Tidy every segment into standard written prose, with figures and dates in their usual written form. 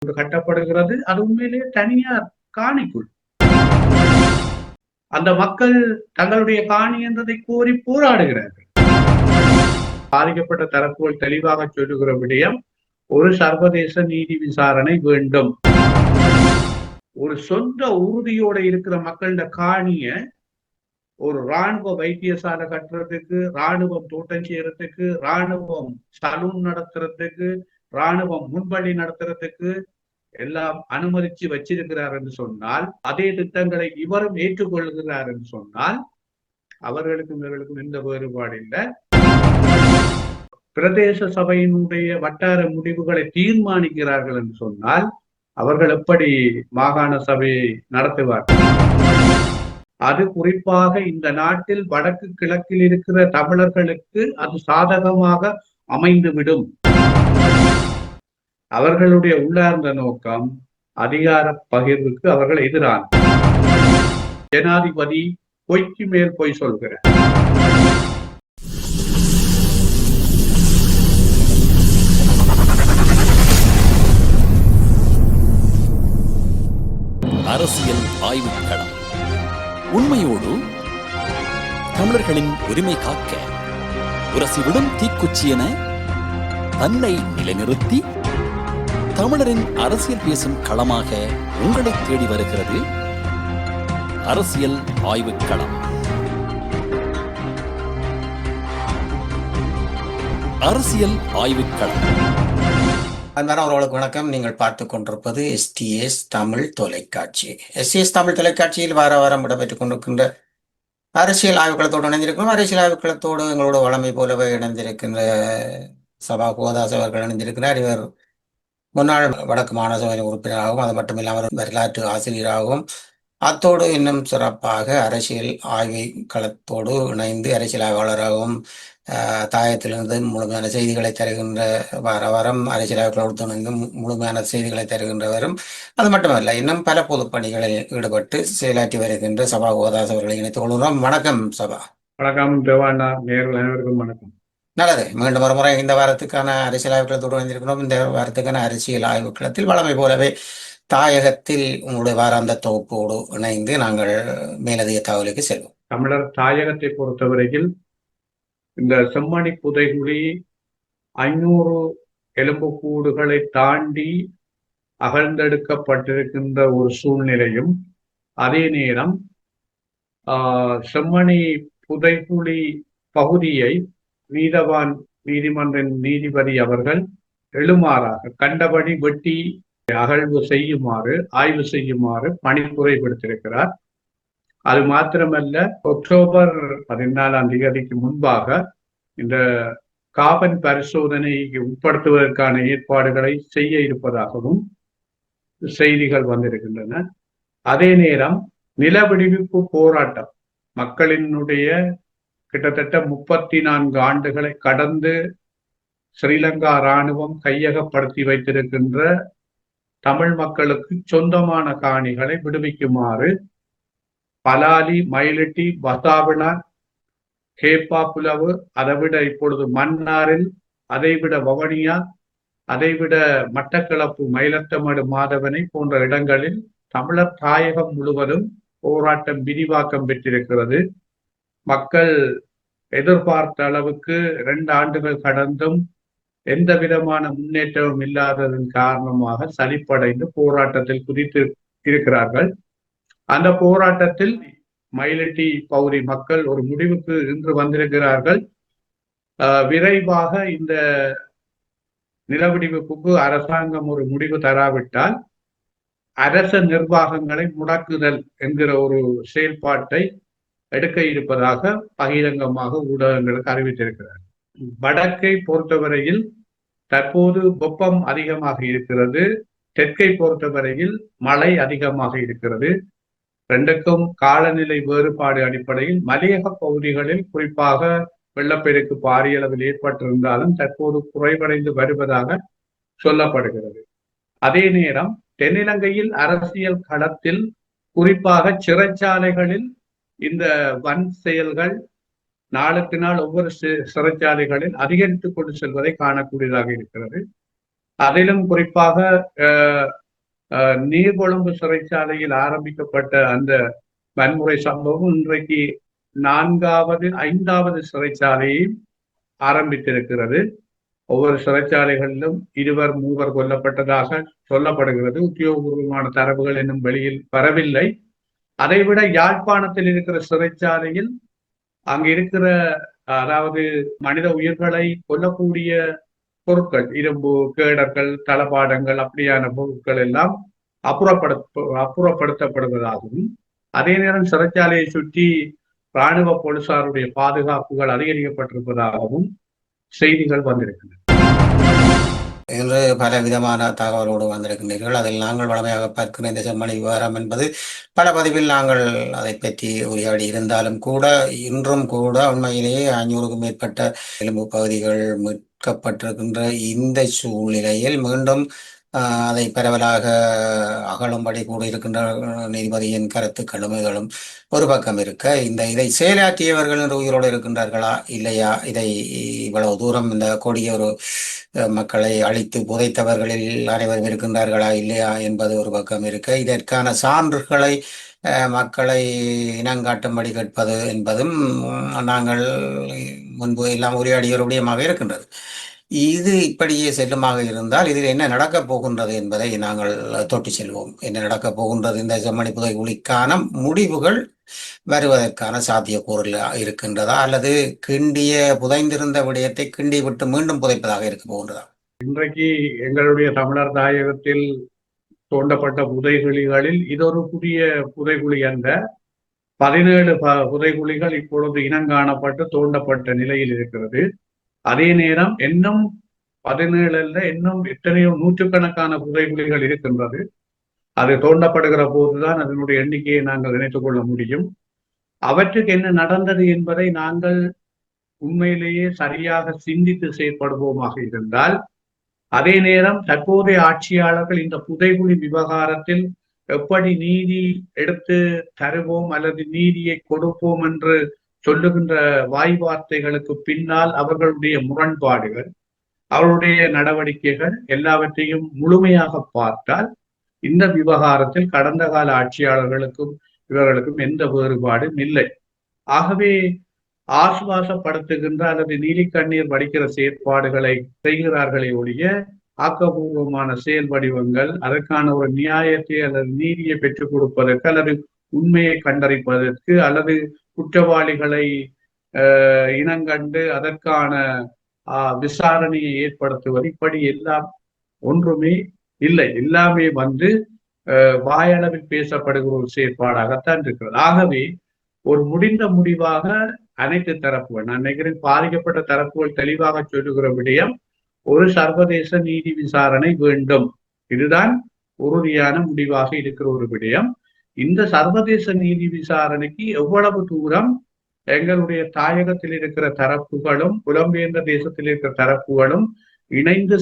கட்டப்படுகிறது. அது உண்மையிலேயே தனியார் காணிக்குள் அந்த மக்கள் தங்களுடைய காணி என்றதை கோரி போராடுகிறார்கள். பாதிக்கப்பட்ட தரப்புகள் தெளிவாக சொல்லுகிற விடயம், ஒரு சர்வதேச நீதி விசாரணை வேண்டும். ஒரு சொந்த உறுதியோட இருக்கிற மக்களோட காணிய ஒரு ராணுவ வைத்தியசாலை கட்டுறதுக்கு, ராணுவம் தோட்டம் செய்யறதுக்கு, ராணுவம் சலூன் நடத்துறதுக்கு, ராணுவம் முன்பள்ளி நடத்துறதுக்கு எல்லாம் அனுமதிச்சு வச்சிருக்கிறார் என்று சொன்னால், அதே திட்டங்களை இவரும் ஏற்றுக்கொள்கிறார் என்று சொன்னால், அவர்களுக்கும் இவர்களுக்கும் எந்த வேறுபாடு இல்லை. பிரதேச சபையினுடைய வட்டார முடிவுகளை தீர்மானிக்கிறார்கள் என்று சொன்னால், அவர்கள் எப்படி மாகாண சபையை நடத்துவார்கள்? அது குறிப்பாக இந்த நாட்டில் வடக்கு கிழக்கில் இருக்கிற தமிழர்களுக்கு அது சாதகமாக அமைந்துவிடும். அவர்களுடைய உள்ளார்ந்த நோக்கம் அதிகார பகிர்வுக்கு அவர்கள் எதிரான. ஜனாதிபதி பொய்க்கு மேல் பொய் சொல்கிறார். அரசியல் ஆய்வுக்களம் உண்மையோடு தமிழர்களின் உரிமை காக்க உரசிவிடும் தீக்குச்சி என தன்னை நிலைநிறுத்தி தமிழரின் அரசியல் பேசும் களமாக உங்களை தேடி வருகிறது அரசியல் ஆய்வுக்களம். அரசியல் ஆய்வுக்களம். அன்பானவர்களுக்கு வணக்கம். நீங்கள் பார்த்து கொண்டிருப்பது STS தமிழ் தொலைக்காட்சி. STS தமிழ் தொலைக்காட்சியில் வார வாரம் இடம்பெற்றுக் கொண்டிருக்கின்ற அரசியல் ஆய்வுக்களத்தோடு இணைந்திருக்கிறோம். அரசியல் ஆய்வுக்களத்தோடு எங்களோட வளமை போலவே இணைந்திருக்கின்ற சபா கோதாஸ் அவர்கள் இணைந்திருக்கிறார். இவர் முன்னாள் வடக்கு மாநகர உறுப்பினராகவும், அது மட்டுமில்லாமல் வரலாற்று ஆசிரியராகவும், அத்தோடு இன்னும் சிறப்பாக அரசியல் ஆய்வு களத்தோடு இணைந்து அரசியல் ஆய்வாளராகவும் தாயத்திலிருந்து முழுமையான செய்திகளை தருகின்ற வார வாரம் அரசியல் ஆய்வுகளோடு இணைந்து முழுமையான செய்திகளை தருகின்றவரும், அது மட்டுமல்ல இன்னும் பல பொது பணிகளில் ஈடுபட்டு செயலாற்றி வருகின்ற சபா கோதாஸ் அவர்களை இணைத்துக் கொள்கிறோம். வணக்கம் சபா. வணக்கம் தேவானா, நேர்கள் அனைவருக்கும் வணக்கம். நல்லது. மீண்டும் ஒரு முறை இந்த வாரத்துக்கான அரசியல் ஆய்வுக்களத்தோடு இணைந்திருக்கிறோம். இந்த வாரத்துக்கான அரசியல் ஆய்வுக்களத்தில் வளமை போலவே தாயகத்தில் உங்களுடைய வாராந்த தொகுப்போடு இணைந்து நாங்கள் மேலதிக தகவலுக்கு செல்வோம். தமிழர் தாயகத்தை பொறுத்தவரையில் இந்த செம்மணி புதைகுழி 500 எலும்புக்கூடுகளை தாண்டி அகழ்ந்தெடுக்கப்பட்டிருக்கின்ற ஒரு சூழ்நிலையும், அதே நேரம் செம்மணி புதைகுழி பகுதியை நீதவான் நீதிமன்றின் நீதிபதி அவர்கள் எழுமாறாக கண்டபடி வெட்டி அகழ்வு செய்யுமாறு, ஆய்வு செய்யுமாறு பணிப்புரைப்படுத்தியிருக்கிறார். அது மாத்திரமல்ல, அக்டோபர் 14 முன்பாக இந்த காபன் பரிசோதனைக்கு உட்படுத்துவதற்கான ஏற்பாடுகளை செய்ய இருப்பதாகவும் செய்திகள் வந்திருக்கின்றன. அதே நேரம் நிலவிடுவிப்பு போராட்டம் மக்களினுடைய கிட்டத்தட்ட 34 ஆண்டுகளை கடந்து ஸ்ரீலங்கா இராணுவம் கையகப்படுத்தி வைத்திருக்கின்ற தமிழ் மக்களுக்கு சொந்தமான காணிகளை விடுவிக்குமாறு பலாலி, மயிலிட்டி, வசாவிள, கேப்பாப்புலவு, அதைவிட இப்பொழுது மன்னாரில், அதைவிட வவனியா, அதைவிட மட்டக்களப்பு, மயிலத்தமடு, மாதவனை போன்ற இடங்களில் தமிழர் தாயகம் முழுவதும் போராட்டம் விரிவாக்கம் பெற்றிருக்கிறது. மக்கள் எதிர்பார்த்த அளவுக்கு 2 ஆண்டுகள் கடந்தும் எந்த விதமான முன்னேற்றமும் இல்லாததன் காரணமாக சலிப்படைந்து போராட்டத்தில் குதித்து இருக்கிறார்கள். அந்த போராட்டத்தில் மயிலிட்டி பகுதி மக்கள் ஒரு முடிவுக்கு இன்று வந்திருக்கிறார்கள். விரைவாக இந்த நிலவிடுவிப்புக்கு அரசாங்கம் ஒரு முடிவு தராவிட்டால் அரச நிர்வாகங்களை முடக்குதல் என்கிற ஒரு செயல்பாட்டை எடுக்க இருப்பதாக பகிரங்கமாக ஊடகங்களுக்கு அறிவித்திருக்கிறார். வடக்கை பொறுத்தவரையில் தற்போது வெப்பம் அதிகமாக இருக்கிறது. தெற்கை பொறுத்தவரையில் மழை அதிகமாக இருக்கிறது. 2க்கும் காலநிலை வேறுபாடு அடிப்படையில் மலையக பகுதிகளில் குறிப்பாக வெள்ளப்பெருக்கு பாரிய அளவில் ஏற்பட்டிருந்தாலும் தற்போது குறைவடைந்து வருவதாக சொல்லப்படுகிறது. அதே நேரம் தென்னிலங்கையில் அரசியல் களத்தில் குறிப்பாக சிறைச்சாலைகளில் இந்த வன் செயல்கள் நாளுக்கு நாள் ஒவ்வொரு சிறைச்சாலைகளில் அதிகரித்துக் கொண்டு செல்வதை காணக்கூடியதாக இருக்கிறது. அதிலும் குறிப்பாக நீர்கொழும்பு சிறைச்சாலையில் ஆரம்பிக்கப்பட்ட அந்த வன்முறை சம்பவம் இன்றைக்கு 5வது சிறைச்சாலையும் ஆரம்பித்திருக்கிறது. ஒவ்வொரு சிறைச்சாலைகளிலும் 2-3 கொல்லப்பட்டதாக சொல்லப்படுகிறது. உத்தியோகபூர்வமான தரவுகள் இன்னும் வெளியில் வரவில்லை. அதைவிட யாழ்ப்பாணத்தில் இருக்கிற சிறைச்சாலையில் அங்கு இருக்கிற அதாவது மனித உயிர்களை கொல்லக்கூடிய பொருட்கள், இரும்பு கேடர்கள், தளபாடங்கள், அப்படியான பொருட்கள் எல்லாம் அப்புறப்படுத்தப்படுவதாகவும், அதே நேரம் சிறைச்சாலையை சுற்றி இராணுவ போலீசாருடைய பாதுகாப்புகள் அதிகரிக்கப்பட்டிருப்பதாகவும் செய்திகள் வந்திருக்கின்றன. என்று பல விதமான தகவலோடு வந்திருக்கின்றீர்கள். அதில் நாங்கள் வளமையாக பார்க்கிற இந்த செம்மணி விவகாரம் என்பது பல பதிவில் நாங்கள் அதை பற்றி உரையாடி இருந்தாலும் கூட இன்றும் கூட உண்மையிலேயே 500க்கும் மேற்பட்ட எலும்பு பகுதிகள் மீட்கப்பட்டிருக்கின்ற இந்த சூழ்நிலையில் மீண்டும் அதை பரவலாக அகலும்படி கூட இருக்கின்ற நீதிபதியின் கருத்துக்களும் இதுகளும் ஒரு பக்கம் இருக்க, இதை செயலாற்றியவர்கள் என்று உயிரோடு இருக்கின்றார்களா இல்லையா, இதை இவ்வளவு தூரம் இந்த கொடிய ஒரு மக்களை அழித்து புதைத்தவர்களில் அனைவரும் இருக்கின்றார்களா இல்லையா என்பது ஒரு பக்கம் இருக்க, இதற்கான சான்றுகளை மக்களை இனங்காட்டும்படி கேட்பது என்பதும் நாங்கள் முன்பு எல்லாம் உரையாடியவருடையமாக இருக்கின்றது. இது இப்படியே செல்லுமாக இருந்தால் இதில் என்ன நடக்கப் போகின்றது என்பதை நாங்கள் தொட்டி செல்வோம். என்ன நடக்கப் போகின்றது, இந்த செம்மணி புதைகுழிக்கான முடிவுகள் வருவதற்கான சாத்தியக்கூறு இருக்கின்றதா, அல்லது புதைந்திருந்த விடயத்தை கிண்டி விட்டு மீண்டும் புதைப்பதாக இருக்க போகின்றதா? இன்றைக்கு எங்களுடைய தமிழர் தாயகத்தில் தோண்டப்பட்ட புதைகுழிகளில் இது ஒரு புதிய புதைகுழி அல்ல. 17 புதைகுழிகள் இப்பொழுது இனங்காணப்பட்டு தோண்டப்பட்ட நிலையில் இருக்கிறது. அதே நேரம் இன்னும் 17 அல்ல, இன்னும் எத்தனையோ நூற்றுக்கணக்கான புதைகுழிகள் இருக்கின்றது. அது தோண்டப்படுகிற போதுதான் அதனுடைய எண்ணிக்கையை நாங்கள் நினைத்துக் கொள்ள முடியும். அவற்றுக்கு என்ன நடந்தது என்பதை நாங்கள் உண்மையிலேயே சரியாக சிந்தித்து செயற்படுவோமாக இருந்தால், அதே நேரம் தற்போதைய ஆட்சியாளர்கள் இந்த புதைகுழி விவகாரத்தில் எப்படி நீதி எடுத்து தருவோம் அல்லது நீதியை கொடுப்போம் என்று சொல்லுகின்ற வாய் வார்த்தைகளுக்கு பின்னால் அவர்களுடைய முரண்பாடுகள், அவருடைய நடவடிக்கைகள் எல்லாவற்றையும் முழுமையாக பார்த்தால் இந்த விவகாரத்தில் கடந்த கால ஆட்சியாளர்களுக்கும் இவர்களுக்கும் எந்த வேறுபாடும் இல்லை. ஆகவே ஆசுவாசப்படுத்துகின்ற அல்லது நீலி கண்ணீர் வடிக்கிற செயற்பாடுகளை செய்கிறார்களே ஒழிய ஆக்கப்பூர்வமான செயல் வடிவங்கள், அதற்கான ஒரு நியாயத்தை அல்லது நீதியை பெற்றுக் கொடுப்பதற்கு அல்லது உண்மையை கண்டறிப்பதற்கு அல்லது குற்றவாளிகளை இனங்கண்டு அதற்கான விசாரணையை ஏற்படுத்துவது, இப்படி எல்லாம் ஒன்றுமே இல்லை. எல்லாமே வாயளவில் பேசப்படுகிற ஒரு செயற்பாடாகத்தான் இருக்கிறது. ஆகவே ஒரு முடிந்த முடிவாக அனைத்து தரப்புகள், நான் நினைக்கிறேன் பாதிக்கப்பட்ட தரப்புகள் தெளிவாக சொல்லுகிற விடயம், ஒரு சர்வதேச நீதி விசாரணை வேண்டும். இதுதான் உறுதியான முடிவாக இருக்கிற ஒரு விடயம். இந்த சர்வதேச நீதி விசாரணைக்கு எவ்வளவு தூரம் எங்களுடைய தாயகத்தில் இருக்கிற தரப்புகளும் புலம்பெயர்ந்த தேசத்தில் இருக்கிற தரப்புகளும் இணைந்து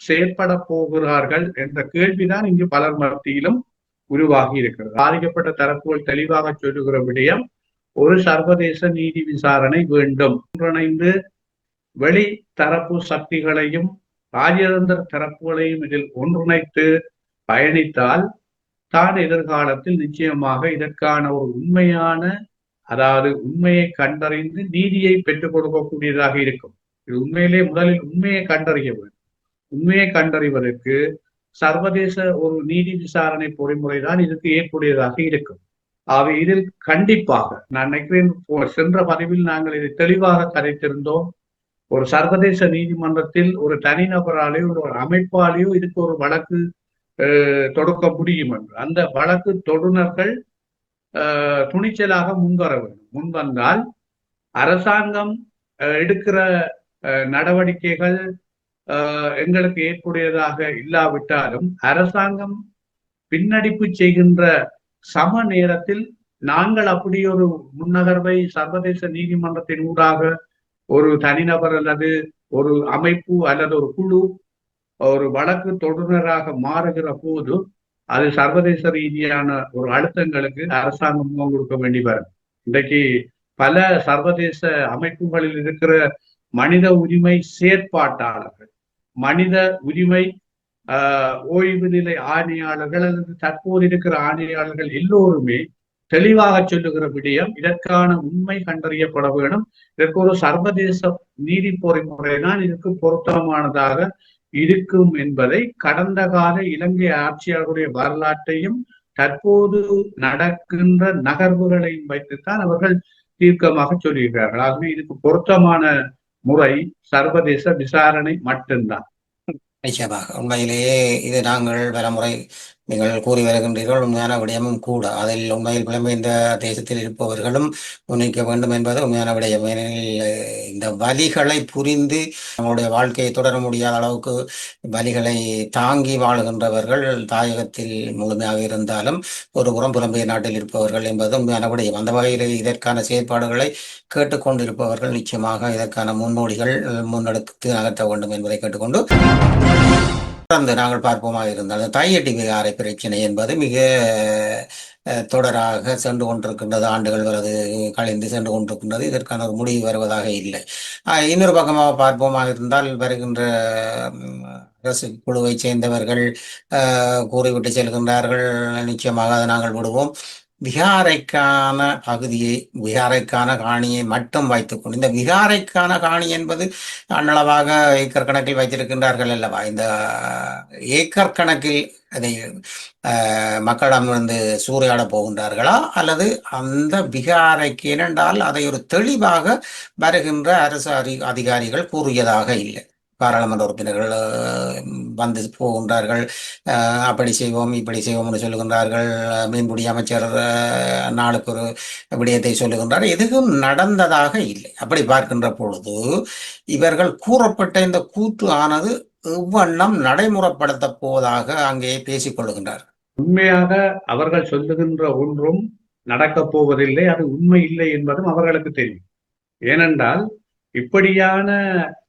செயற்பட போகிறார்கள் என்ற கேள்விதான் இங்கு பலர் மத்தியிலும் உருவாகி இருக்கிறது. பாதிக்கப்பட்ட தரப்புகள் தெளிவாக சொல்லுகிற விடயம், ஒரு சர்வதேச நீதி விசாரணை வேண்டும். ஒன்றிணைந்து வெளி தரப்பு சக்திகளையும் ராஜதந்திர தரப்புகளையும் இதில் ஒன்றிணைத்து பயணித்தால் தான் எதிர்காலத்தில் நிச்சயமாக இதற்கான ஒரு உண்மையான, அதாவது உண்மையை கண்டறிந்து நீதியை பெற்றுக் கொடுக்கக்கூடியதாக இருக்கும். இது உண்மையிலே முதலில் உண்மையை கண்டறிய வேண்டும். உண்மையை கண்டறிவதற்கு சர்வதேச ஒரு நீதி விசாரணை பொறிமுறைதான் இதுக்கு ஏற்புடையதாக இருக்கும். ஆக இதில் கண்டிப்பாக நான் நினைக்கிறேன், சென்ற பதிவில் நாங்கள் இதை தெளிவாக கதைத்திருந்தோம். ஒரு சர்வதேச நீதிமன்றத்தில் ஒரு தனிநபராலேயோ ஒரு அமைப்பாலேயோ இதுக்கு ஒரு வழக்கு தொடுக்க முடியும் என்று அந்த வழக்கு தொடுநர்கள் துணிச்சலாக முன்வர வேண்டும். முன்வந்தால் அரசாங்கம் எடுக்கிற நடவடிக்கைகள் எங்களுக்கு ஏற்புடையதாக இல்லாவிட்டாலும் அரசாங்கம் பின்னடிப்பு செய்கின்ற சம நேரத்தில் நாங்கள் அப்படி ஒரு முன்னகர்வை சர்வதேச நீதிமன்றத்தின் ஊடாக ஒரு தனிநபர் அல்லது ஒரு அமைப்பு அல்லது ஒரு குழு ஒரு வழக்கு தொடுநராக மாறுகிற போது அது சர்வதேச ரீதியான ஒரு அழுத்தங்களுக்கு அரசாங்கம் முகம் கொடுக்க வேண்டி வரும். இன்றைக்கு பல சர்வதேச அமைப்புகளில் இருக்கிற மனித உரிமை செயற்பாட்டாளர்கள், மனித உரிமை ஓய்வு நிலை ஆணையாளர்கள் அல்லது தற்போது இருக்கிற ஆணையாளர்கள் எல்லோருமே தெளிவாக சொல்லுகிற விடயம் இதற்கான உண்மை கண்டறியப்பட வேண்டும். இதற்கு ஒரு சர்வதேச நீதி பொறிமுறைதான் இதற்கு பொருத்தமானதாக இருக்கும் என்பதை கடந்த கால இலங்கை ஆட்சியாளருடைய வரலாற்றையும் தற்போது நடக்கின்ற நகர்வுகளையும் வைத்துத்தான் அவர்கள் தீர்க்கமாக சொல்லுகிறார்கள். ஆகவே இதுக்கு பொருத்தமான முறை சர்வதேச விசாரணை மட்டும்தான். நிச்சயமாக உண்மையிலேயே இது நாங்கள் பலமுறை நீங்கள் கூறி வருகின்றீர்கள், உண்மையான விடயமும் கூட. அதில் உண்மையில் புலம்பெயர்ந்த தேசத்தில் இருப்பவர்களும் முன்னிக்க வேண்டும் என்பது உண்மையான விடயம். ஏனெனில் இந்த வலிகளை புரிந்து நம்மளுடைய வாழ்க்கையை தொடர முடியாத அளவுக்கு வலிகளை தாங்கி வாழுகின்றவர்கள் தாயகத்தில் முழுமையாக இருந்தாலும் ஒரு புறம் புலம்பெயர் நாட்டில் இருப்பவர்கள் என்பது உண்மையான விடயம். அந்த வகையில் இதற்கான செயற்பாடுகளை கேட்டுக்கொண்டிருப்பவர்கள் நிச்சயமாக இதற்கான முன்னோடிகள் முன்னெடுத்து நகர்த்த வேண்டும் என்பதை கேட்டுக்கொண்டு தொடர்ந்து நாங்கள் பார்ப்போமாக இருந்தால் தையட்டி விகாரை பிரச்சனை என்பது மிக தொடராக சென்று கொண்டிருக்கின்றது. ஆண்டுகள் வருது கழிந்து சென்று கொண்டிருக்கின்றது. இதற்கான ஒரு முடிவு வருவதாக இல்லை. இன்னொரு பக்கமாக பார்ப்போமாக இருந்தால் வருகின்ற அரசு குழுவை சேர்ந்தவர்கள் கூறிவிட்டு செல்கின்றார்கள், நிச்சயமாக அதை நாங்கள் விடுவோம். விகாரைக்கான பகுதியை விகாரைக்கான காணியை மட்டும் வைத்துக்கொண்டு, இந்த விகாரைக்கான காணி என்பது அன்னளவாக ஏக்கர் கணக்கில் வைத்திருக்கின்றார்கள் அல்லவா? இந்த ஏக்கர் கணக்கில் அதை மக்களிடமிருந்து சூறையாட போகின்றார்களா, அல்லது அந்த விகாரைக்கு ஏனென்றால் அதை ஒரு தெளிவாக வருகின்ற அரசு அதிகாரிகள் கூறியதாக இல்லை. பாராளுமன்ற உறுப்பினர்கள் வந்து போகின்றார்கள், அப்படி செய்வோம் இப்படி செய்வோம் என்று சொல்லுகின்றார்கள். மீன்பிடி அமைச்சர் நாளுக்கு ஒரு விடயத்தை சொல்லுகின்றார். எதுவும் நடந்ததாக இல்லை. அப்படி பார்க்கின்ற பொழுது இவர்கள் கூறப்பட்ட இந்த கூற்று ஆனது இவ்வண்ணம் நடைமுறைப்படுத்த போவதாக அங்கே பேசிக் கொள்ளுகின்றார். உண்மையாக அவர்கள் சொல்லுகின்ற ஒன்றும் நடக்கப் போவதில்லை, அது உண்மை இல்லை என்பதும் அவர்களுக்கு தெரியும். ஏனென்றால் இப்படியான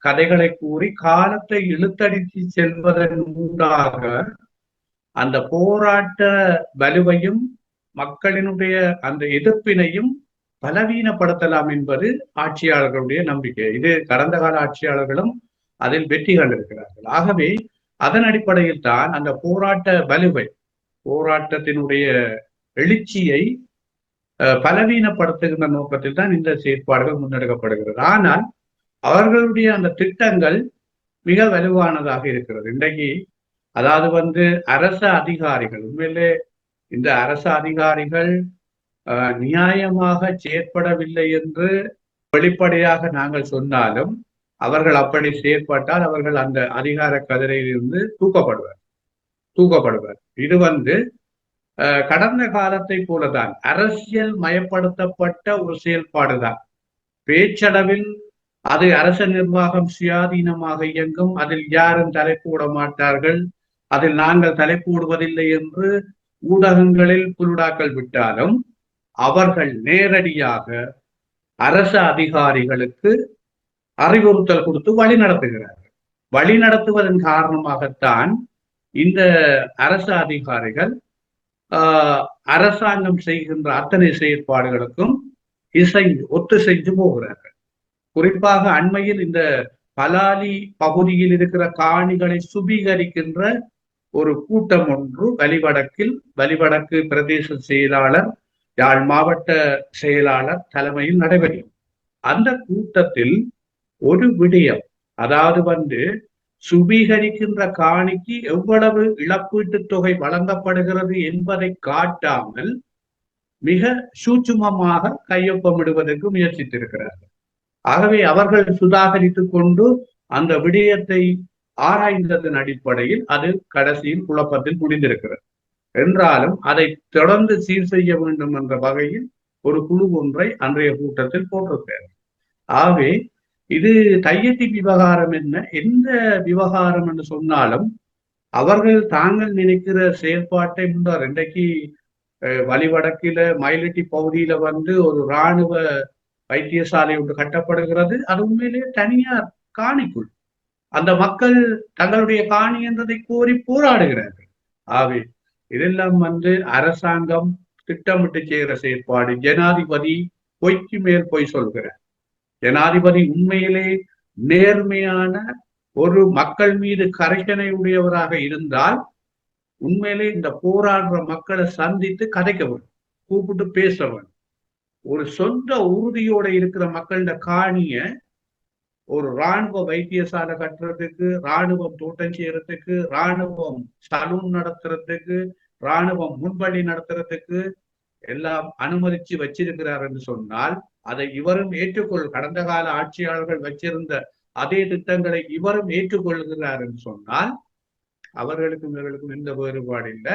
கதைகளை கூறி காலத்தை இழுத்தடித்து செல்வதன் ஊடாக அந்த போராட்ட வலுவையும் மக்களினுடைய அந்த எதிர்ப்பினையும் பலவீனப்படுத்தலாம் என்பது ஆட்சியாளர்களுடைய நம்பிக்கை. இது கடந்த கால ஆட்சியாளர்களும் அதில் வெற்றி கண்டிருக்கிறார்கள். ஆகவே அதன் அடிப்படையில் தான் அந்த போராட்ட வலுவை, போராட்டத்தினுடைய எழுச்சியை பலவீனப்படுத்துகின்ற நோக்கத்தில் தான் இந்த செயற்பாடுகள் முன்னெடுக்கப்படுகிறது. ஆனால் அவர்களுடைய அந்த திட்டங்கள் மிக வலுவானதாக இருக்கிறது. இன்றைக்கு அதாவது அரச அதிகாரிகள், உண்மையிலே இந்த அரச அதிகாரிகள் நியாயமாக செயற்படவில்லை என்று வெளிப்படையாக நாங்கள் சொன்னாலும் அவர்கள் அப்படி செயற்பட்டால் அவர்கள் அந்த அதிகார கதிரையில் இருந்து தூக்கப்படுவர். இது கடந்த காலத்தை போலதான் அரசியல் மயப்படுத்தப்பட்ட ஒரு செயல்பாடுதான். பேச்சளவில் அது அரச நிர்வாகம் சுயாதீனமாக இயங்கும், அதில் யாரும் தலைப்போட மாட்டார்கள், அதில் நாங்கள் தலைப்போடுவதில்லை என்று ஊடகங்களில் புலுடாக்கள் விட்டாலும் அவர்கள் நேரடியாக அரச அதிகாரிகளுக்கு அறிவுறுத்தல் கொடுத்து வழி நடத்துகிறார்கள். வழி நடத்துவதன் காரணமாகத்தான் இந்த அரசு அதிகாரிகள் அரசாங்கம் செய்கின்ற அத்தனை செயற்பாடுகளுக்கும் ஒத்து செஞ்சு போகிறார்கள். குறிப்பாக அண்மையில் இந்த பலாலி பகுதியில் இருக்கிற காணிகளை சுபீகரிக்கின்ற ஒரு கூட்டம் ஒன்று வலிவடக்கு பிரதேச செயலாளர், யாழ் மாவட்ட செயலாளர் தலைமையில் நடைபெறும். அந்த கூட்டத்தில் ஒரு விடயம், அதாவது சுபீகரிக்கின்ற காணிக்கு எவ்வளவு இழப்பீட்டு தொகை வழங்கப்படுகிறது என்பதை காட்டாமல் மிக சூட்சுமமாக கையொப்பமிடுவதற்கு முயற்சித்திருக்கிறார்கள். ஆகவே அவர்கள் சுதாகரித்துக் கொண்டு அந்த விடயத்தை ஆராய்ந்ததன் அடிப்படையில் அது கடைசியில் குழப்பத்தில் முடிந்திருக்கிறது. என்றாலும் அதை தொடர்ந்து சீர் செய்ய வேண்டும் என்ற வகையில் ஒரு குழு ஒன்றை அன்றைய கூட்டத்தில் போட்டிருக்கிறார். ஆகவே இது தையட்டி விவகாரம் எந்த விவகாரம் என்று சொன்னாலும் அவர்கள் தாங்கள் நினைக்கிற செயல்பாட்டை முன்னர். இன்றைக்கு வலிவடக்கில மயிலட்டி பகுதியில ஒரு இராணுவ வைத்தியசாலை ஒன்று கட்டப்படுகிறது. அது உண்மையிலேயே தனியார் காணிக்குள் அந்த மக்கள் தங்களுடைய காணி என்றதை கோரி போராடுகிறார்கள். ஆகவே இதெல்லாம் அரசாங்கம் திட்டமிட்டு செய்கிற செயற்பாடு. ஜனாதிபதி பொய்க்கு மேல் பொய் சொல்கிறார். ஜனாதிபதி உண்மையிலே நேர்மையான ஒரு மக்கள் மீது கரிசனை உடையவராக இருந்தால் உண்மையிலே இந்த போராடுற மக்களை சந்தித்து கதைக்கவன், கூப்பிட்டு பேசவன். ஒரு சொந்த உறுதியோட இருக்கிற மக்களோட காணிய ஒரு இராணுவ வைத்தியசாலை கட்டுறதுக்கு, இராணுவம் தோட்டம் செய்யறதுக்கு, இராணுவம் சலூன் நடத்துறதுக்கு, இராணுவம் முன்பள்ளி நடத்துறதுக்கு எல்லாம் அனுமதிச்சு வச்சிருக்கிறார் என்று சொன்னால் அதை இவரும் கடந்த கால ஆட்சியாளர்கள் வச்சிருந்த அதே திட்டங்களை இவரும் ஏற்றுக்கொள்கிறார் என்று சொன்னால் அவர்களுக்கும் இவர்களுக்கும் எந்த வேறுபாடு இல்லை.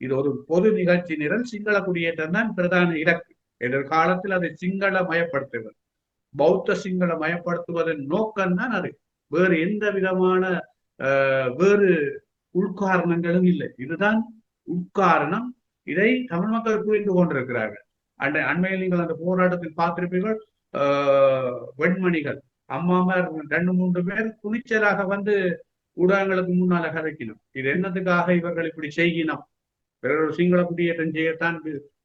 இது ஒரு பொது நிகழ்ச்சி நிரல். சிங்கள குடியேற்றம் தான் பிரதான இலக்கு. எதிர்காலத்தில் அதை சிங்கள மயப்படுத்துவது, பௌத்த சிங்கள மயப்படுத்துவதன் நோக்கம் தான் அது. வேறு எந்த விதமான வேறு உள்காரணங்களும் இல்லை. இதுதான் உட்காரணம். இதை தமிழ் மக்கள் புரிந்து கொண்டிருக்கிறார்கள். அண்மையில் நீங்கள் அந்த போராட்டத்தில் பார்த்திருப்பீர்கள். வெண்மணிகள் அம்மாமார் 2-3 பேர் துணிச்சலாக வந்து ஊடகங்களுக்கு முன்னால கதைக்கணும். இது என்னத்துக்காக இவர்கள் இப்படி செய்யணும், பிறர் சிங்கள குடியேற்றம் செய்யத்தான்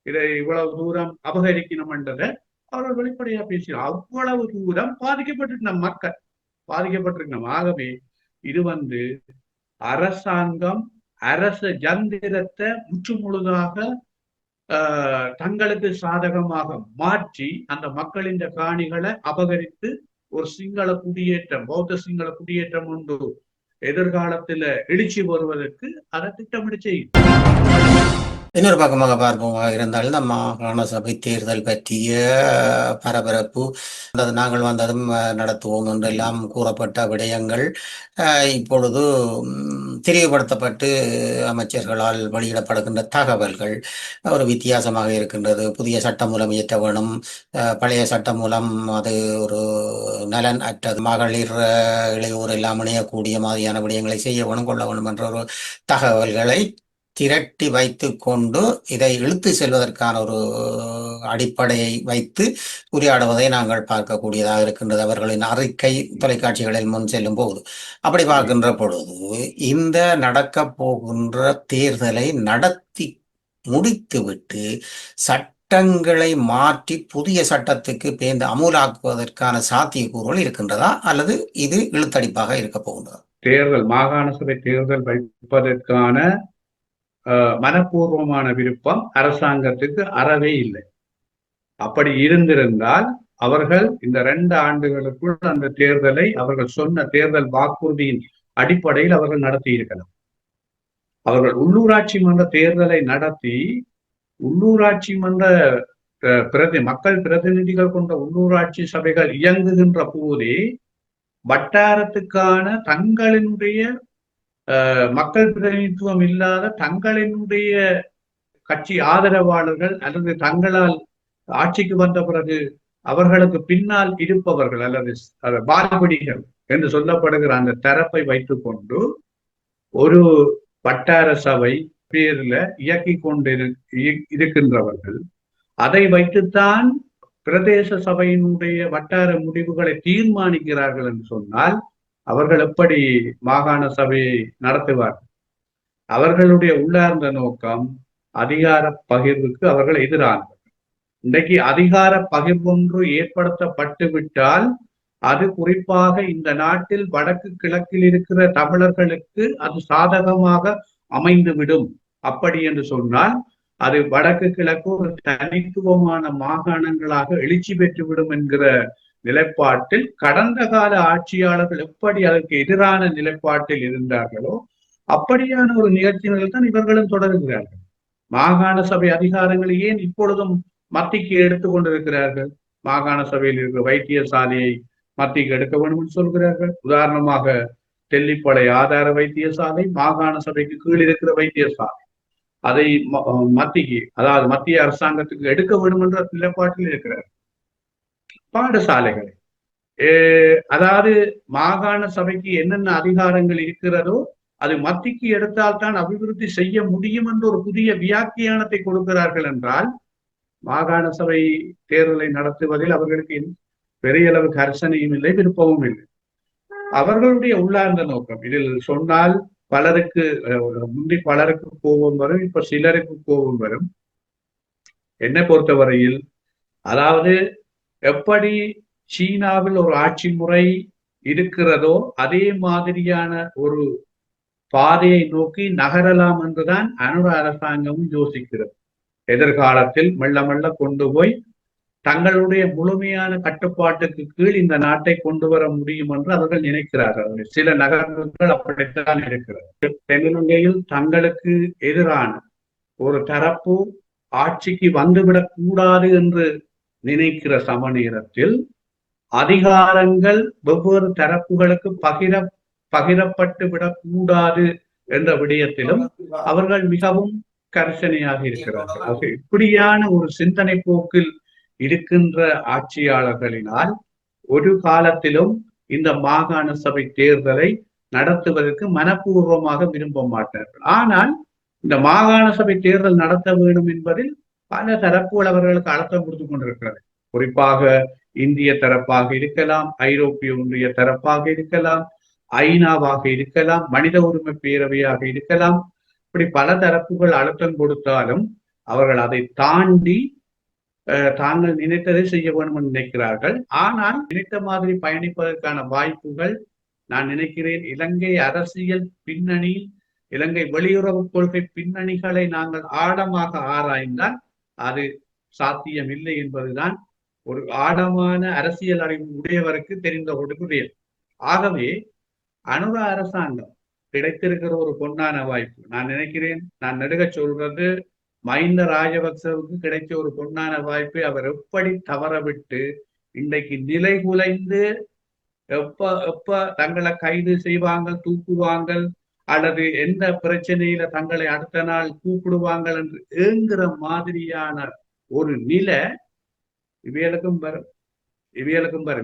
இதை இவ்வளவு தூரம் அபகரிக்கணும் என்றதை அவர்கள் வெளிப்படையா பேசினார். அவ்வளவு தூரம் பாதிக்கப்பட்டிருக்க மக்கள் பாதிக்கப்பட்டிருக்கணும். ஆகவே இது அரசாங்கம் அரச ஜந்திரத்தை முற்று முழுதாக தங்களுக்கு சாதகமாக மாற்றி அந்த மக்களின் காணிகளை அபகரித்து ஒரு சிங்கள குடியேற்றம், பௌத்த சிங்கள குடியேற்றம் உண்டு எதிர்காலத்துல எழுச்சி வருவதற்கு அதை திட்டமிட்டு செய்யும். இன்னொரு பக்கமாக பார்ப்போமாக இருந்தால் இந்த மாகாண சபை தேர்தல் பற்றிய பரபரப்பு, நாங்கள் வந்ததும் நடத்துவோம் என்றெல்லாம் கூறப்பட்ட விடயங்கள் இப்பொழுது தெளிவுபடுத்தப்பட்டு அமைச்சர்களால் வெளியிடப்படுகின்ற தகவல்கள் ஒரு வித்தியாசமாக இருக்கின்றது. புதிய சட்டமூலம் இயற்ற வேணும், பழைய சட்டமூலம் அது ஒரு நலன் அற்றது, மகளிர் இளையோர் எல்லாம் இணையக்கூடிய மாதிரியான விடயங்களை செய்ய வேணும், கொள்ள வேணும் என்ற ஒரு தகவல்களை திரட்டி வைத்து கொண்டு இதை இழுத்து செல்வதற்கான ஒரு அடிப்படையை வைத்து உரையாடுவதை நாங்கள் பார்க்கக்கூடியதாக இருக்கின்றது. அவர்களின் அறிக்கை தொலைக்காட்சிகளில் முன் செல்லும் போது அப்படி பார்க்கின்ற பொழுது இந்த நடக்க போகின்ற தேர்தலை நடத்தி முடித்துவிட்டு சட்டங்களை மாற்றி புதிய சட்டத்துக்கு பேர்ந்து அமுலாக்குவதற்கான சாத்தியக்கூறுகள் இருக்கின்றதா, அல்லது இது இழுத்தடிப்பாக இருக்க போகின்றதா? தேர்தல், மாகாண சபை தேர்தல் வைப்பதற்கான மனப்பூர்வமான விருப்பம் அரசாங்கத்துக்கு அறவே இல்லை. அப்படி இருந்திருந்தால் அவர்கள் இந்த 2 ஆண்டுகளுக்குள் அந்த தேர்தலை அவர்கள் சொன்ன தேர்தல் வாக்குறுதியின் அடிப்படையில் அவர்கள் நடத்தி இருக்கலாம். அவர்கள் உள்ளூராட்சி மன்ற தேர்தலை நடத்தி உள்ளூராட்சி மன்ற மக்கள் பிரதிநிதிகள் கொண்ட உள்ளூராட்சி சபைகள் இயங்குகின்ற போதே வட்டாரத்துக்கான தங்களினுடைய மக்கள் பிரதிநிதித்துவம் இல்லாத தங்களினுடைய கட்சி ஆதரவாளர்கள் அல்லது தங்களால் ஆட்சிக்கு வந்த பிறகு அவர்களுக்கு பின்னால் இருப்பவர்கள் அல்லது பால்படிகள் என்று சொல்லப்படுகிற அந்த தரப்பை வைத்துக் கொண்டு ஒரு வட்டார சபை பேரில் இயக்கி கொண்டு இருக்கின்றவர்கள் அதை வைத்துத்தான் பிரதேச சபையினுடைய வட்டார முடிவுகளை தீர்மானிக்கிறார்கள் என்று சொன்னால் அவர்கள் எப்படி மாகாண சபையை நடத்துவார்கள்? அவர்களுடைய உள்ளார்ந்த நோக்கம் அதிகார பகிர்வுக்கு அவர்கள் எதிரானவர்கள். இன்றைக்கு அதிகார பகிர்வொன்று ஏற்படுத்தப்பட்டு விட்டால் அது குறிப்பாக இந்த நாட்டில் வடக்கு கிழக்கில் இருக்கிற தமிழர்களுக்கு அது சாதகமாக அமைந்துவிடும். அப்படி என்று சொன்னால் அது வடக்கு கிழக்கு ஒரு தனித்துவமான மாகாணங்களாக எழுச்சி பெற்றுவிடும் என்கிற நிலைப்பாட்டில் கடந்த கால ஆட்சியாளர்கள் எப்படி அதற்கு எதிரான நிலைப்பாட்டில் இருந்தார்களோ அப்படியான ஒரு நிகழ்ச்சிகள் தான் இவர்களும் தொடர்கிறார்கள். மாகாண சபை அதிகாரங்களை ஏன் இப்பொழுதும் மத்திக்கு எடுத்துக் கொண்டிருக்கிறார்கள்? மாகாண சபையில் இருக்கிற வைத்தியசாலையை மத்திக்கு எடுக்க வேண்டும் என்று சொல்கிறார்கள். உதாரணமாக தெல்லிப்பளை ஆதார வைத்தியசாலை மாகாண சபைக்கு கீழ் இருக்கிற வைத்தியசாலை, அதை மத்திக்கு, அதாவது மத்திய அரசாங்கத்துக்கு எடுக்க வேண்டும் என்ற நிலைப்பாட்டில் இருக்கிறார். பாடசாலைகளை, அதாவது மாகாண சபைக்கு என்னென்ன அதிகாரங்கள் இருக்கிறதோ அது மத்திக்கு எடுத்தால்தான் அபிவிருத்தி செய்ய முடியும் என்ற ஒரு புதிய வியாக்கியானத்தை கொடுக்கிறார்கள் என்றால் மாகாண சபை தேர்தலை நடத்துவதில் அவர்களுக்கு பெரிய அளவு கர்சனையும் இல்லை, விருப்பமும் இல்லை. அவர்களுடைய உள்ளார்ந்த நோக்கம் இதில் சொன்னால் பலருக்கு கோபம் வரும், இப்ப சிலருக்கு கோபம் வரும். என்னை பொறுத்தவரையில், அதாவது எப்படி சீனாவில் ஒரு ஆட்சி முறை இருக்கிறதோ அதே மாதிரியான ஒரு பாதையை நோக்கி நகரலாம் என்றுதான் அனுர அரசாங்கமும் யோசிக்கிறது. எதிர்காலத்தில் மெல்ல மெல்ல கொண்டு போய் தங்களுடைய முழுமையான கட்டுப்பாட்டுக்கு கீழ் இந்த நாட்டை கொண்டு வர முடியும் என்று அவர்கள் நினைக்கிறார்கள். சில நகரங்கள் அப்படித்தான் இருக்கிறது. தென்னிலங்கையில் தங்களுக்கு எதிரான ஒரு தரப்பு ஆட்சிக்கு வந்துவிடக் கூடாது என்று நினைக்கிற சம நேரத்தில் அதிகாரங்கள் வெவ்வேறு தரப்புகளுக்கு பகிரப்பட்டு விடக்கூடாது என்ற விடயத்திலும் அவர்கள் மிகவும் கரிசனையாக இருக்கிறார்கள். இப்படியான ஒரு சிந்தனை போக்கில் இருக்கின்ற ஆட்சியாளர்களினால் ஒரு காலத்திலும் இந்த மாகாண சபை தேர்தலை நடத்துவதற்கு மனப்பூர்வமாக விரும்ப மாட்டார்கள். ஆனால் இந்த மாகாண சபை தேர்தல் நடத்த வேண்டும் என்பதில் பல தரப்புகள் அவர்களுக்கு அழுத்தம் கொடுத்துக் கொண்டிருக்கிறது. குறிப்பாக இந்திய தரப்பாக இருக்கலாம், ஐரோப்பிய ஒன்றிய தரப்பாக இருக்கலாம், ஐநாவாக இருக்கலாம், மனித உரிமை பேரவையாக இருக்கலாம். இப்படி பல தரப்புகள் அழுத்தம் கொடுத்தாலும் அவர்கள் அதை தாண்டி தாங்கள் நினைத்ததை செய்ய வேண்டும் என்று நினைக்கிறார்கள். ஆனால் நினைத்த மாதிரி பயணிப்பதற்கான வாய்ப்புகள் நான் நினைக்கிறேன் இலங்கை அரசியல் பின்னணி, இலங்கை வெளியுறவு கொள்கை பின்னணிகளை நாங்கள் ஆழமாக ஆராய்ந்தால் அது சாத்தியம் இல்லை என்பதுதான் ஒரு ஆழமான அரசியல் அறிவு உடையவருக்கு தெரிந்த ஒரு விடயம். ஆகவே அனுர அரசாங்கம் கிடைத்திருக்கிற ஒரு பொன்னான வாய்ப்பு. நான் நினைக்கிறேன், நான் நெடுக சொல்றது, மஹிந்த ராஜபக்சவுக்கு கிடைச்ச ஒரு பொன்னான வாய்ப்பை அவர் எப்படி தவறவிட்டு இன்றைக்கு நிலை குலைந்து எப்ப தங்களை கைது செய்வாங்க, தூக்குவாங்க, அல்லது எந்த பிரச்சனையில தங்களை அடுத்த நாள் கூப்பிடுவாங்க என்று ஏங்குற மாதிரியான ஒரு நிலை இவைகளுக்கும் வரும்.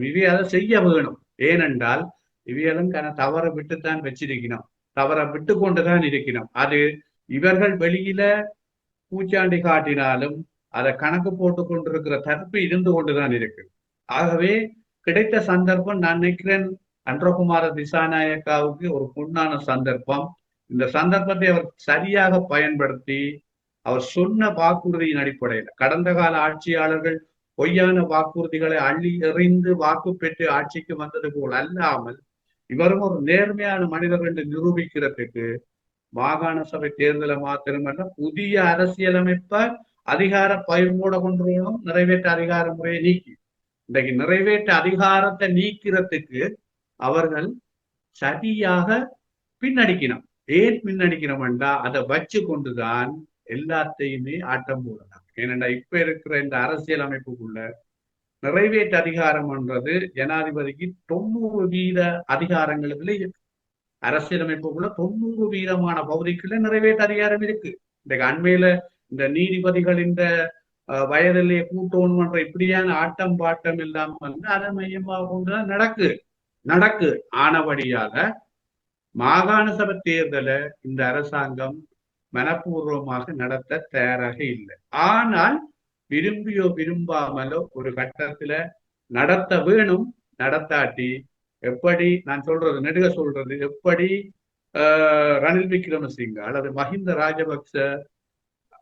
இவை அதை செய்ய வேணும். ஏனென்றால் இவைகளும் தவற விட்டுத்தான் வச்சிருக்கணும், தவற விட்டு கொண்டுதான் இருக்கணும். அது இவர்கள் வெளியில பூச்சாண்டி காட்டினாலும் அதை கணக்கு போட்டு கொண்டிருக்கிற தரப்பு இருந்து கொண்டுதான் இருக்கு. ஆகவே கிடைத்த சந்தர்ப்பம் நான் நினைக்கிறேன் அன்றகுமார திசாநாயக்காவுக்கு ஒரு பொன்னான சந்தர்ப்பம். இந்த சந்தர்ப்பத்தை அவர் சரியாக பயன்படுத்தி அவர் சொன்ன வாக்குறுதியின் அடிப்படையில், கடந்த கால ஆட்சியாளர்கள் பொய்யான வாக்குறுதிகளை அள்ளி எறிந்து வாக்கு பெற்று ஆட்சிக்கு வந்தது போல் அல்லாமல் இவரும் ஒரு நேர்மையான மனிதர் என்று நிரூபிக்கிறதுக்கு மாகாண சபை தேர்தலை மாத்திரமல்ல, புதிய அரசியலமைப்பை அதிகார பயிர்மூட கொண்டு நிறைவேற்ற அதிகார முறையை நீக்கி இன்றைக்கு நிறைவேற்ற அதிகாரத்தை நீக்கிறதுக்கு அவர்கள் சரியாக பின்னடிக்கணும். ஏன் பின்னடிக்கணும் என்றா அதை வச்சு கொண்டுதான் எல்லாத்தையுமே ஆட்டம் போடலாம். ஏனென்றா இப்ப இருக்கிற இந்த அரசியல் அமைப்புக்குள்ள நிறைவேற்ற அதிகாரம் என்றது ஜனாதிபதிக்கு 90% அதிகாரங்களுக்குள்ள இருக்கு. அரசியலமைப்புக்குள்ள 90% பகுதிக்குள்ள நிறைவேற்ற அதிகாரம் இருக்கு. இன்றைக்கு அண்மையில இந்த நீதிபதிகள் இந்த வயதிலேயே கூட்டணும் என்ற இப்படியான ஆட்டம் பாட்டம் இல்லாம அதை மையமாக கொண்டுதான் நடக்கு. ஆனபடியாக மாகாண சபை தேர்தலை இந்த அரசாங்கம் மனப்பூர்வமாக நடத்த தயாராக இல்லை. ஆனால் விரும்பியோ விரும்பாமலோ ஒரு கட்டத்துல நடத்த வேணும். நடத்தாட்டி எப்படி நான் சொல்றது, நெடுக சொல்றது, எப்படி ரணில் விக்ரமசிங்க அல்லது மஹிந்த ராஜபக்ச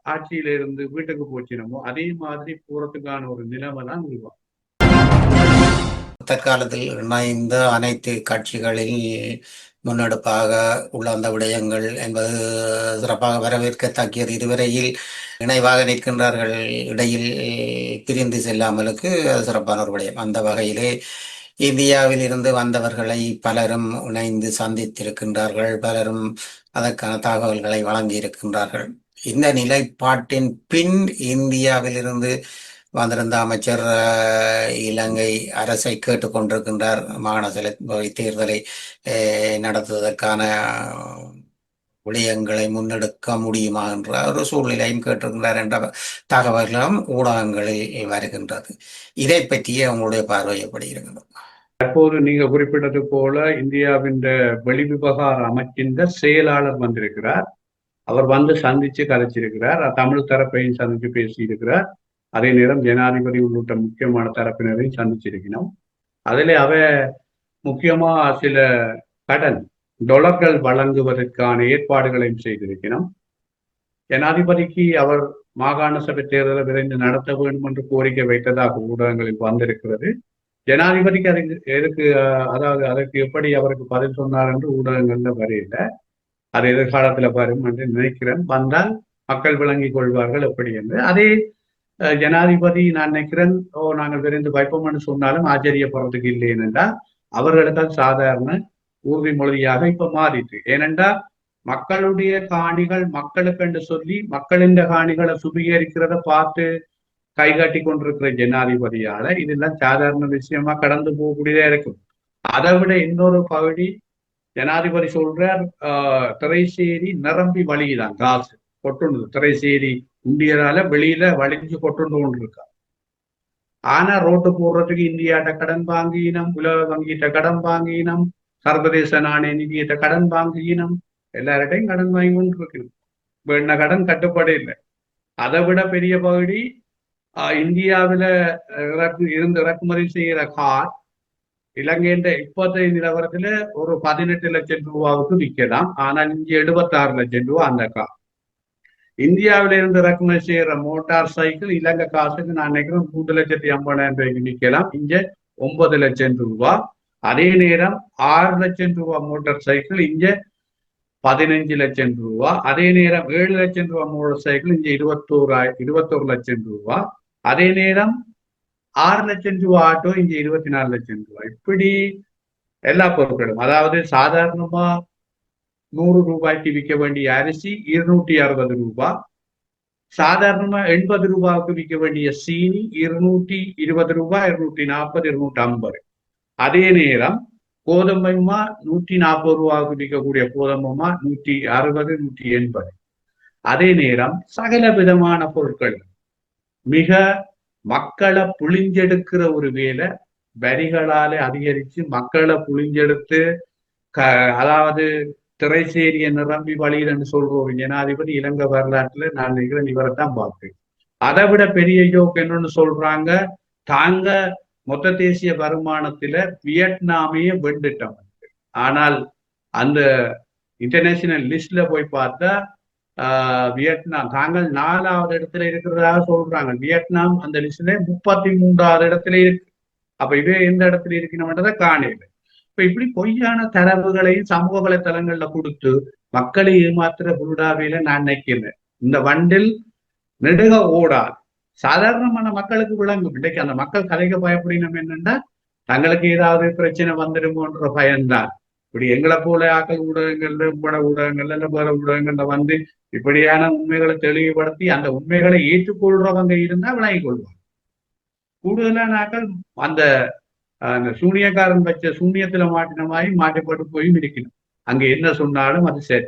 ஆட்சியில இருந்து வீட்டுக்கு போச்சினமோ அதே மாதிரி போறதுக்கான ஒரு நிலைமை தான் உருவாகும். தற்காலத்தில் இணைந்த அனைத்து கட்சிகளில் முன்னெடுப்பாக உள்ள அந்த விடயங்கள் என்பது சிறப்பாக வரவேற்கத்தக்கது. இதுவரையில் இணைவாக நிற்கின்றார்கள், இடையில் பிரிந்து செல்லாமலுக்கு சிறப்பான ஒரு விடயம். அந்த வகையிலே இந்தியாவில் இருந்து வந்தவர்களை பலரும் இணைந்து சந்தித்திருக்கின்றார்கள், பலரும் அதற்கான தகவல்களை வழங்கி இருக்கின்றார்கள். இந்த நிலைப்பாட்டின் பின் இந்தியாவில் இருந்து வந்திருந்த அமைச்சர் இலங்கை அரசை கேட்டுக்கொண்டிருக்கின்றார் மாகாண சபை தேர்தலை நடத்துவதற்கான விடயங்களை முன்னெடுக்க முடியுமா என்ற ஒரு சூழ்நிலையும் கேட்டிருக்கின்றார் என்ற தகவல்களும் ஊடகங்களில் வருகின்றது. இதை பற்றிய உங்களுடைய பார்வை எப்படி இருக்கிறது? தற்போது நீங்க குறிப்பிட்டது போல இந்தியாவின் வெளிவிவகார அமைச்சின் செயலாளர் வந்திருக்கிறார். அவர் வந்து சந்திச்சு கதைச்சிருக்கிறார். தமிழ் தரப்பையும் சந்திச்சு பேசியிருக்கிறார். அதே நேரம் ஜனாதிபதி உள்ளிட்ட முக்கியமான தரப்பினரையும் சந்திச்சிருக்கணும். அதிலே முக்கியமா சில கடன் டொலர்கள் வழங்குவதற்கான ஏற்பாடுகளையும் செய்திருக்கணும். ஜனாதிபதிக்கு அவர் மாகாண சபை தேர்தலை விரைந்து நடத்த வேண்டும் என்று கோரிக்கை வைத்ததாக ஊடகங்களில் வந்திருக்கிறது. ஜனாதிபதிக்கு அதுக்கு எதுக்கு அதாவது அதற்கு எப்படி அவருக்கு பதில் சொன்னார் என்று ஊடகங்கள்ல வரையில அது எதிர்காலத்துல வரும் என்று நினைக்கிறேன். வந்தால் மக்கள் விளங்கிக் கொள்வார்கள் எப்படி என்று. அதே ஜனாதிபதி நான் நினைக்கிறேன் நாங்கள் விரைந்து வைப்போம்னு சொன்னாலும் ஆச்சரியப்படுறதுக்கு இல்லை. ஏனென்றா அவர்களிடம் சாதாரண உறுதிமொழியாக இப்ப மாறிட்டு. ஏனென்றா மக்களுடைய காணிகள் மக்களுக்கு என்று சொல்லி மக்களின் காணிகளை சுபீகரிக்கிறத பார்த்து கைகாட்டி கொண்டிருக்கிற ஜனாதிபதியால இதெல்லாம் சாதாரண விஷயமா கடந்து போகக்கூடியதா இருக்கும். அதை விட இன்னொரு பகுதி ஜனாதிபதி சொல்றார், திரைசேரி நிரம்பி வழியுதான் காசு கொட்டுண்டு, திரைசேரி இந்தியரால வெளியில வலிஞ்சு கொட்டுண்டு கொண்டு இருக்கா. ஆனா ரோட்டு போடுறதுக்கு இந்தியாட்ட கடன் வாங்கினோம், உலக வங்கிட்ட கடன் வாங்கினோம், சர்வதேச நாணய நிதியிட்ட கடன் வாங்கினோம், எல்லார்டையும் கடன் வாங்கி கொண்டு இருக்கு. வேண கடன் கட்டுப்பாடு இல்லை. அதை விட பெரிய பகுதி இந்தியாவில இறக்குமதி செய்கிற கார் இலங்கையின் இப்போதைய நிலவரத்துல ஒரு 18 லட்சம் ரூபாவுக்கு விற்கலாம். ஆனால் இங்க 76 லட்சம் ரூபா அந்த கார். இந்தியாவில இருந்து இறக்குமதி செய்யற மோட்டார் சைக்கிள் இலங்கை காசுக்கு நான் நினைக்கிறேன் 3,50,000 ரூபாய்க்கு விற்கலாம். இங்க 9 லட்சம் ரூபா. அதே நேரம் 6 லட்சம் ரூபாய் மோட்டார் சைக்கிள் இங்க 15 லட்சம் ரூபா. அதே நேரம் 7 லட்சம் ரூபாய் மோட்டார் சைக்கிள் இங்க 21 லட்சம் ரூபா. அதே நேரம் 6 லட்சம் ரூபாய் ஆட்டோ இங்க 24 லட்சம் ரூபாய். இப்படி எல்லா பொருட்களும், அதாவது சாதாரணமா 100 ரூபாய்க்கு விற்க வேண்டிய அரிசி 260 ரூபாய், சாதாரணமா 80 ரூபாய்க்கு விற்க வேண்டிய சீனி 220 ரூபாய், 240, 250. அதே நேரம் கோதுமைமா 140 ரூபாய்க்கு விற்கக்கூடிய கோதுமைமா 160, 180. அதே நேரம் சகல விதமான பொருட்கள் மிக மக்களை புளிஞ்செடுக்கிற ஒரு வேலை வரிகளால அதிகரிச்சு மக்களை புளிஞ்செடுத்து அதாவது திரைசேரிய நிரம்பி வழியில் என்று சொல்ற ஒரு ஜனாதிபதி இலங்கை வரலாற்றுல நான் நினைக்கிறேன் இவரைத்தான் பார்ப்பேன். அதை விட பெரிய ஜோக் என்னன்னு சொல்றாங்க, தாங்க மொத்த தேசிய வருமானத்துல வியட்நாமையே வெண்டுட்டோம். ஆனால் அந்த இன்டர்நேஷனல் லிஸ்ட்ல போய் பார்த்தா வியட்நாம் தாங்கள் 4வது இடத்துல இருக்கிறதாக சொல்றாங்க. வியட்நாம் அந்த லிஸ்ட்ல 33வது இடத்துல இருக்கு. அப்ப இதே எந்த இடத்துல இருக்கணும்ன்றதை காணல. இப்ப இப்படி பொய்யான தரவுகளையும் சமூக வலைத்தளங்கள்ல கொடுத்து மக்களை ஏமாத்துற புருடாவையில நான் நினைக்கிறேன். இந்த வண்டில் நெடுக ஓடாது. சாதாரணமான மக்களுக்கு விளங்கும். இன்றைக்கு அந்த மக்கள் கதைக்க பயப்படணும் என்னன்னா தங்களுக்கு ஏதாவது பிரச்சனை வந்துடுமோன்ற பயன்தான். இப்படி எங்களை போல ஆக்கள் ஊடகங்கள்ல பட ஊடகங்கள்ல வேற ஊடகங்கள்ல வந்து இப்படியான உண்மைகளை தெளிவுபடுத்தி அந்த உண்மைகளை ஏற்றுக்கொள்றவங்க இருந்தா விளங்கிக் கொள்வாங்க. கூடுதலான ஆக்கள் அந்த சூனியக்காரன் வச்ச சூனியத்துல மாட்டின மாதிரி மாற்றப்பட்டு போயும் இருக்கணும். அங்க என்ன சொன்னாலும் அது சரி.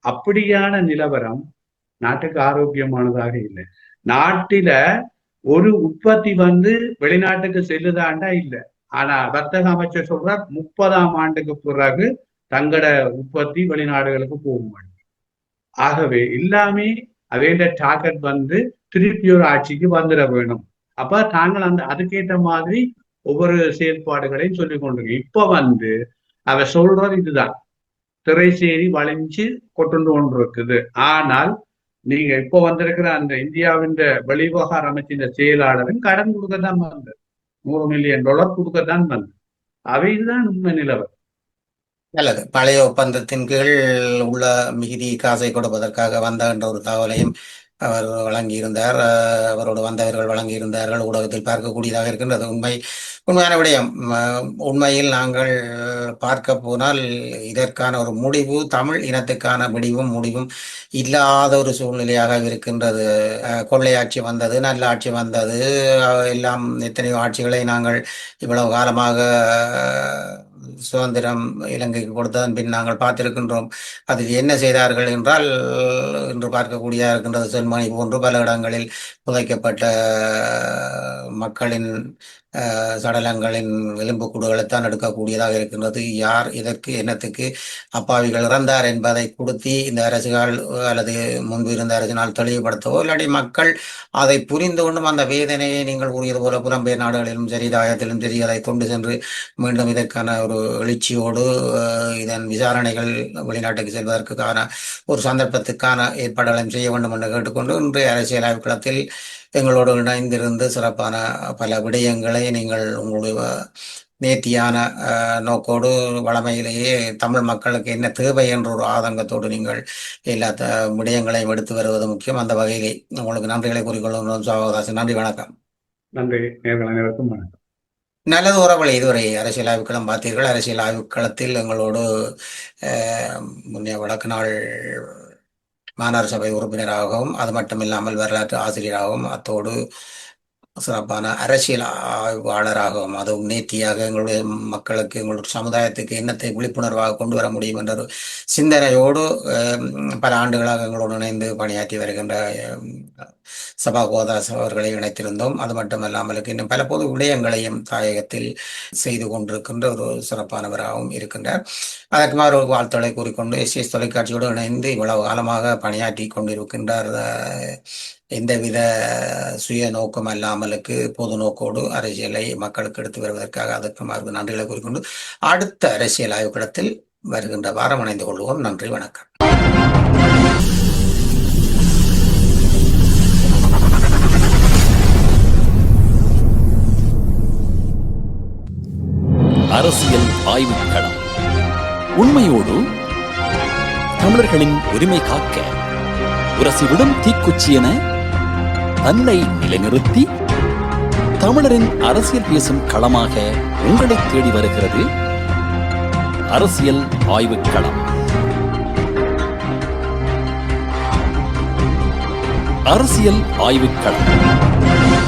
அப்படியான நிலவரம் நாட்டுக்கு ஆரோக்கியமானதாக இல்லை. நாட்டில ஒரு உற்பத்தி வெளிநாட்டுக்கு செல்லுதாண்டா இல்லை. ஆனா வர்த்தக அமைச்சர் சொல்றார் 30ஆம் ஆண்டுக்கு பிறகு தங்களோட உற்பத்தி வெளிநாடுகளுக்கு போகும். ஆகவே எல்லாமே அவேண்ட டார்கெட் திருப்பி ஒரு ஆட்சிக்கு வந்துட வேணும். அப்ப தாங்கள் அதுக்கேற்ற மாதிரி ஒவ்வொரு செயல்பாடுகளையும் சொல்லிக் கொண்டிருக்கோம். இப்ப அவ சொல்றது இதுதான், திரைசேரி வளைஞ்சு கொண்டு கொண்டிருக்குது. ஆனால் நீங்க இப்ப வந்திருக்கிற அந்த இந்தியாவின் வெளிவிவகார அமைச்சின் செயலாளரும் கடன் கொடுக்கத்தான் வந்தது, $100 மில்லியன் கொடுக்கத்தான் வந்தது. அவைதான் உண்மை நிலவரம். நல்லது. பழைய ஒப்பந்தத்தின் கீழ் உள்ள மிகுதி காசை கொடுப்பதற்காக வந்த என்ற ஒரு தகவலையும் அவர் வழங்கியிருந்தார். அவரோடு வந்தவர்கள் வழங்கியிருந்தார்கள். ஊடகத்தில் பார்க்கக்கூடியதாக இருக்கின்றது. உண்மையான விடயம். உண்மையில் நாங்கள் பார்க்க போனால் இதற்கான ஒரு முடிவு, தமிழ் இனத்துக்கான முடிவும் இல்லாத ஒரு சூழ்நிலையாக இருக்கின்றது. கொள்ளையாட்சி வந்தது, நல்ல ஆட்சி வந்தது, எல்லாம் எத்தனையோ ஆட்சிகளை நாங்கள் இவ்வளவு காலமாக சுதந்திரம் இலங்கைக்கு கொடுத்ததன் பின் நாங்கள் பார்த்திருக்கின்றோம். அதில் என்ன செய்தார்கள் என்றால் இன்று பார்க்கக்கூடிய இருக்கின்றது. செல்மணி போன்று பல இடங்களில் புதைக்கப்பட்ட மக்களின் சடலங்களின் எலும்புக்கூடுகளைத்தான் எடுக்கக்கூடியதாக இருக்கின்றது. யார் இதற்கு என்னத்துக்கு அப்பாவிகள் இறந்தார் என்பதை கொடுத்தி இந்த அரசுகள் அல்லது முன்பு இருந்த அரசினால் தெளிவுபடுத்தவோ இல்லாட்டி மக்கள் அதை புரிந்து கொண்டும் அந்த வேதனையை நீங்கள் கூறியது போல புலம்பெயர் நாடுகளிலும் சரி தாயத்திலும் சரி அதை கொண்டு சென்று மீண்டும் இதற்கான ஒரு எழுச்சியோடு இதன் விசாரணைகள் வெளிநாட்டுக்கு செல்வதற்கான ஒரு சந்தர்ப்பத்துக்கான ஏற்பாடுகளையும் செய்ய வேண்டும் என்று கேட்டுக்கொண்டு இன்றைய அரசியல் ஆய்வுக்களத்தில் எங்களோடு இணைந்திருந்து சிறப்பான பல விடயங்களை நீங்கள் உங்களுடைய நேர்த்தியான நோக்கோடு வளமையிலேயே தமிழ் மக்களுக்கு என்ன தேவை என்ற ஒரு ஆதங்கத்தோடு நீங்கள் எல்லா விடயங்களையும் எடுத்து வருவது முக்கியம். அந்த வகையிலே உங்களுக்கு நன்றிகளை கூறிக்கொள்ளும் சகோதரன். நன்றி, வணக்கம். நன்றி, நேர்கள் அனைவருக்கும் வணக்கம். நல்லது உறவுகளை, இதுவரை அரசியல் ஆய்வுக்களம் பார்த்தீர்கள். அரசியல் ஆய்வுக்களத்தில் எங்களோடு முன்னைய வடக்கு நாள் மாநகர சபை உறுப்பினராகவும் அது மட்டுமில்லாமல் வரலாற்று ஆசிரியராகவும் அத்தோடு சிறப்பான அரசியல் ஆய்வாளராகவும் அதுவும் நேர்த்தியாக எங்களுடைய மக்களுக்கு எங்களுடைய சமுதாயத்துக்கு என்னத்தை விழிப்புணர்வாக கொண்டு வர முடியும் என்ற ஒரு சிந்தனையோடு பல ஆண்டுகளாக எங்களோடு இணைந்து பணியாற்றி வருகின்ற சபா கோதாஸ் அவர்களை இணைத்திருந்தோம். அது மட்டுமல்லாமலுக்கு இன்னும் பல பொது விடயங்களையும் தாயகத்தில் செய்து கொண்டிருக்கின்ற ஒரு சிறப்பானவராகவும் இருக்கின்றார். அதற்கு மாதிரி ஒரு வாழ்த்துக்களை கூறிக்கொண்டு எஸ்எஸ் தொலைக்காட்சியோடு இணைந்து இவ்வளவு காலமாக பணியாற்றி கொண்டிருக்கின்றார். எந்தவித சுய நோக்கம் அல்லாமலுக்கு பொது நோக்கோடு அரசியலை மக்களுக்கு எடுத்து வருவதற்காக அதற்கு மாறு நன்றிகளை கூறிக்கொண்டு அடுத்த அரசியல் ஆய்வுக்கூடத்தில் வருகின்ற வாரம் இணைந்து கொள்வோம். நன்றி, வணக்கம். அரசியல் ஆய்வுக்களம். உண்மையோடு தமிழர்களின் உரிமை காக்க உரசிவிடும் தீக்குச்சி என தன்னை நிலைநிறுத்தி தமிழரின் அரசியல் பேசும் களமாக உங்களை தேடி வருகிறது அரசியல் ஆய்வுக்களம். அரசியல் ஆய்வுக்களம்.